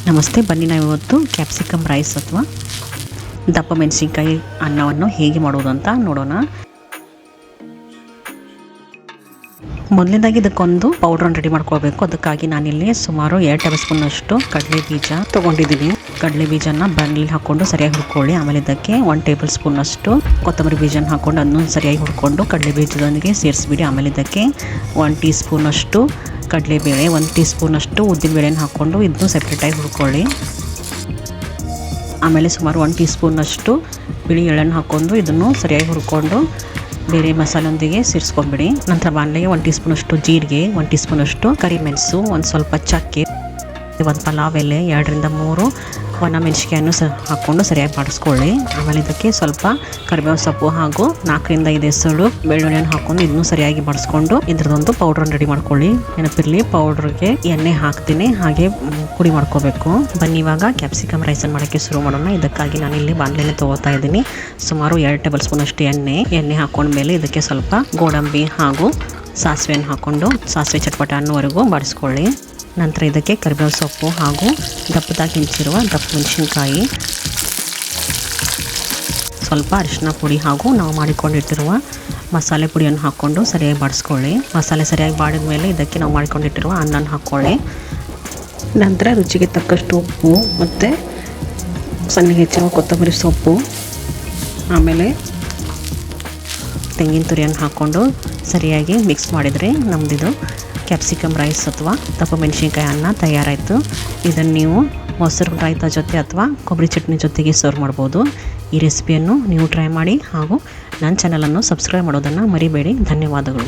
ನಮಸ್ತೆ, ಬನ್ನಿ ನಾವು ಇವತ್ತು ಕ್ಯಾಪ್ಸಿಕಮ್ ರೈಸ್ ಅಥವಾ ದಪ್ಪ ಮೆಣಸಿನ್ಕಾಯಿ ಅನ್ನವನ್ನು ಹೇಗೆ ಮಾಡುವುದು ಅಂತ ನೋಡೋಣ. ಮೊದಲನೇದಾಗಿ ಇದಕ್ಕೊಂದು ಪೌಡ್ರನ್ನು ರೆಡಿ ಮಾಡ್ಕೊಳ್ಬೇಕು. ಅದಕ್ಕಾಗಿ ನಾನಿಲ್ಲಿ ಸುಮಾರು 2 ಟೇಬಲ್ ಸ್ಪೂನಷ್ಟು ಕಡಲೆ ಬೀಜ ತೊಗೊಂಡಿದ್ದೀನಿ. ಕಡಲೆ ಬೀಜನ ಬಾಣಲೆಯಲ್ಲಿ ಹಾಕ್ಕೊಂಡು ಸರಿಯಾಗಿ ಹುರ್ಕೊಳ್ಳಿ. ಆಮೇಲೆ ಇದಕ್ಕೆ 1 ಟೇಬಲ್ ಸ್ಪೂನಷ್ಟು ಕೊತ್ತಂಬರಿ ಬೀಜನ ಹಾಕ್ಕೊಂಡು ಅದನ್ನು ಸರಿಯಾಗಿ ಹುರ್ಕೊಂಡು ಕಡಲೆ ಬೀಜದೊಂದಿಗೆ ಸೇರಿಸ್ಬಿಡಿ. ಆಮೇಲೆ ಇದಕ್ಕೆ 1 ಟೀ ಸ್ಪೂನಷ್ಟು ಕಡಲೆಬೇಳೆ, 1 ಟೀ ಸ್ಪೂನಷ್ಟು ಉದ್ದಿನಬೇಳೆನ ಹಾಕ್ಕೊಂಡು ಇದನ್ನು ಸೆಪ್ರೇಟಾಗಿ ಹುರ್ಕೊಳ್ಳಿ. ಆಮೇಲೆ ಸುಮಾರು 1 ಟೀ ಸ್ಪೂನಷ್ಟು ಬಿಳಿ ಎಳ್ಳನ್ನು ಹಾಕ್ಕೊಂಡು ಇದನ್ನು ಸರಿಯಾಗಿ ಹುರ್ಕೊಂಡು ಬೇರೆ ಮಸಾಲೆಯೊಂದಿಗೆ ಸೇರಿಸ್ಕೊಂಡ್ಬಿಡಿ. ನಂತರ ಬಾಣಲೆಗೆ 1 ಟೀ ಸ್ಪೂನಷ್ಟು ಜೀರಿಗೆ, 1 ಟೀ ಸ್ಪೂನಷ್ಟು ಕರಿಮೆಣಸು, ಒಂದು ಸ್ವಲ್ಪ ಚಕ್ಕೆ, 1 ಪಲಾವ್ ಎಲೆ, 2 ರಿಂದ 3 ಒಣ ಮೆಣಸಿನಕಾಯನ್ನು ಹಾಕ್ಕೊಂಡು ಸರಿಯಾಗಿ ಬಾಡಿಸ್ಕೊಳ್ಳಿ. ಆಮೇಲೆ ಇದಕ್ಕೆ ಸ್ವಲ್ಪ ಕರಿಬೇವು ಸೊಪ್ಪು ಹಾಗೂ 4 ರಿಂದ 5 ಎಸಳು ಬೆಳ್ಳುಳ್ಳಿಯನ್ನು ಹಾಕ್ಕೊಂಡು ಇದನ್ನು ಸರಿಯಾಗಿ ಬಾಡಿಸ್ಕೊಂಡು ಇದರದೊಂದು ಪೌಡ್ರನ್ನು ರೆಡಿ ಮಾಡ್ಕೊಳ್ಳಿ. ನೆನಪಿರಲಿ, ಪೌಡ್ರಿಗೆ ಎಣ್ಣೆ ಹಾಕ್ತೀನಿ, ಹಾಗೆ ಪುಡಿ ಮಾಡ್ಕೋಬೇಕು. ಬನ್ನಿ ಇವಾಗ ಕ್ಯಾಪ್ಸಿಕಮ್ ರೈಸನ್ನು ಮಾಡೋಕ್ಕೆ ಶುರು ಮಾಡೋಣ. ಇದಕ್ಕಾಗಿ ನಾನಿಲ್ಲಿ ಬಾಣಲೆಯಲ್ಲಿ ತೊಗೋತಾ ಇದ್ದೀನಿ. ಸುಮಾರು 2 ಟೇಬಲ್ ಸ್ಪೂನಷ್ಟು ಎಣ್ಣೆ ಹಾಕೊಂಡ್ಮೇಲೆ ಇದಕ್ಕೆ ಸ್ವಲ್ಪ ಗೋಡಂಬಿ ಹಾಗೂ ಸಾಸಿವೆಯನ್ನು ಹಾಕ್ಕೊಂಡು ಸಾಸಿವೆ ಚಟ್ಪಟ ಅನ್ನೋವರೆಗೂ ಬಾಡಿಸ್ಕೊಳ್ಳಿ. ನಂತರ ಇದಕ್ಕೆ ಕರಿಬೇವು ಸೊಪ್ಪು ಹಾಗೂ ದಪ್ಪದಾಗಿ ಹೆಚ್ಚಿರುವ ದಪ್ಪ ಮೆಣಸಿನಕಾಯಿ, ಸ್ವಲ್ಪ ಅರಿಶಿನ ಪುಡಿ ಹಾಗೂ ನಾವು ಮಾಡಿಕೊಂಡಿಟ್ಟಿರುವ ಮಸಾಲೆ ಪುಡಿಯನ್ನು ಹಾಕ್ಕೊಂಡು ಸರಿಯಾಗಿ ಬಾಡಿಸ್ಕೊಳ್ಳಿ. ಮಸಾಲೆ ಸರಿಯಾಗಿ ಬಾಡಿದ ಮೇಲೆ ಇದಕ್ಕೆ ನಾವು ಮಾಡಿಕೊಂಡಿಟ್ಟಿರುವ ಅನ್ನನ ಹಾಕ್ಕೊಳ್ಳಿ. ನಂತರ ರುಚಿಗೆ ತಕ್ಕಷ್ಟು ಉಪ್ಪು ಮತ್ತು ಸಣ್ಣಗೆ ಹೆಚ್ಚಿರುವ ಕೊತ್ತಂಬರಿ ಸೊಪ್ಪು, ಆಮೇಲೆ ತೆಂಗಿನ ತುರಿಯನ್ನು ಹಾಕ್ಕೊಂಡು ಸರಿಯಾಗಿ ಮಿಕ್ಸ್ ಮಾಡಿದರೆ ನಮ್ಮದಿದು ಕ್ಯಾಪ್ಸಿಕಮ್ ರೈಸ್ ಅಥವಾ ದಪ್ಪ ಮೆಣಸಿನ್ಕಾಯಿ ಅನ್ನ ತಯಾರಾಯಿತು. ಇದನ್ನು ನೀವು ಮೊಸರು ರಾಯ್ತ ಜೊತೆ ಅಥವಾ ಕೊಬ್ಬರಿ ಚಟ್ನಿ ಜೊತೆಗೆ ಸರ್ವ್ ಮಾಡ್ಬೋದು. ಈ ರೆಸಿಪಿಯನ್ನು ನೀವು ಟ್ರೈ ಮಾಡಿ ಹಾಗೂ ನನ್ನ ಚಾನಲನ್ನು ಸಬ್ಸ್ಕ್ರೈಬ್ ಮಾಡೋದನ್ನು ಮರಿಬೇಡಿ. ಧನ್ಯವಾದಗಳು.